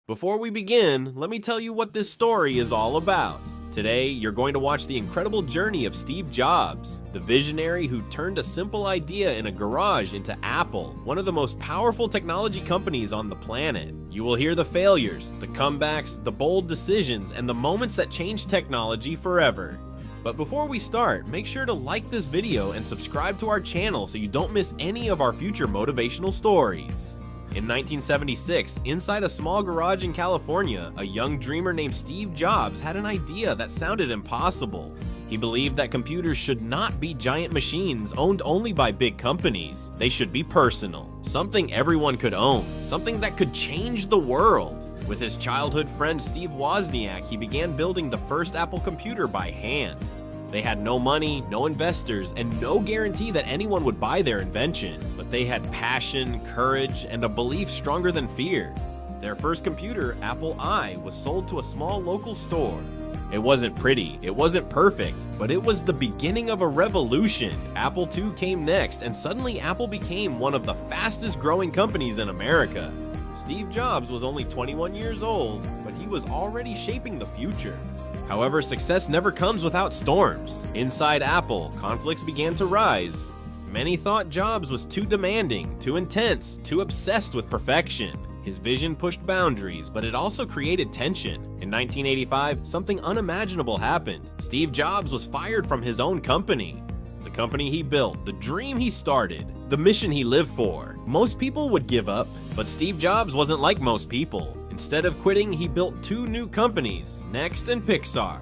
Before we begin, let me tell you what this story is all about. Today, you're going to watch the incredible journey of Steve Jobs, the visionary who turned a simple idea in a garage into Apple, one of the most powerful technology companies on the planet. You will hear the failures, the comebacks, the bold decisions, and the moments that changed technology forever. But before we start, make sure to like this video and subscribe to our channel so you don't miss any of our future motivational stories. In 1976, inside a small garage in California, a young dreamer named Steve Jobs had an idea that sounded impossible. He believed that computers should not be giant machines owned only by big companies. They should be personal, something everyone could own, something that could change the world. With his childhood friend Steve Wozniak, he began building the first Apple computer by hand. They had no money, no investors, and no guarantee that anyone would buy their invention. But they had passion, courage, and a belief stronger than fear. Their first computer, Apple I, was sold to a small local store. It wasn't pretty, it wasn't perfect, but it was the beginning of a revolution. Apple II came next, and suddenly Apple became one of the fastest growing companies in America. Steve Jobs was only 21 years old, but he was already shaping the future. However, success never comes without storms. Inside Apple, conflicts began to rise. Many thought Jobs was too demanding, too intense, too obsessed with perfection. His vision pushed boundaries, but it also created tension. In 1985, something unimaginable happened. Steve Jobs was fired from his own company. The company he built, the dream he started, the mission he lived for. Most people would give up, but Steve Jobs wasn't like most people. Instead of quitting, he built two new companies, Next and Pixar.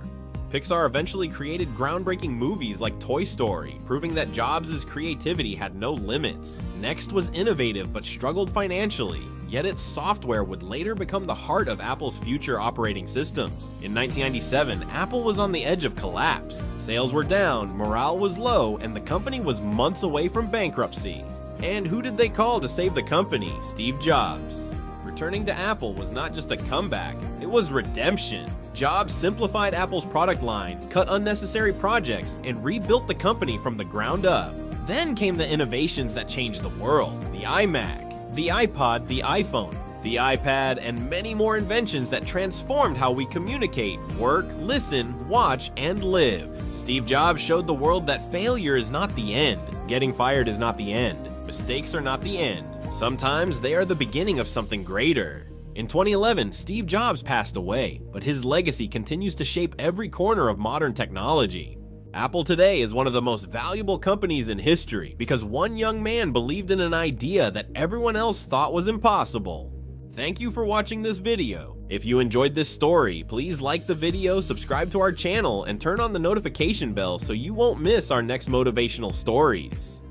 Pixar eventually created groundbreaking movies like Toy Story, proving that Jobs' creativity had no limits. Next was innovative but struggled financially, yet its software would later become the heart of Apple's future operating systems. In 1997, Apple was on the edge of collapse. Sales were down, morale was low, and the company was months away from bankruptcy. And who did they call to save the company? Steve Jobs. Returning to Apple was not just a comeback, it was redemption. Jobs simplified Apple's product line, cut unnecessary projects, and rebuilt the company from the ground up. Then came the innovations that changed the world: the iMac, the iPod, the iPhone, the iPad, and many more inventions that transformed how we communicate, work, listen, watch, and live. Steve Jobs showed the world that failure is not the end. Getting fired is not the end. Mistakes are not the end. Sometimes they are the beginning of something greater. In 2011, Steve Jobs passed away, but his legacy continues to shape every corner of modern technology. Apple today is one of the most valuable companies in history because one young man believed in an idea that everyone else thought was impossible. Thank you for watching this video. If you enjoyed this story, please like the video, subscribe to our channel, and turn on the notification bell so you won't miss our next motivational stories.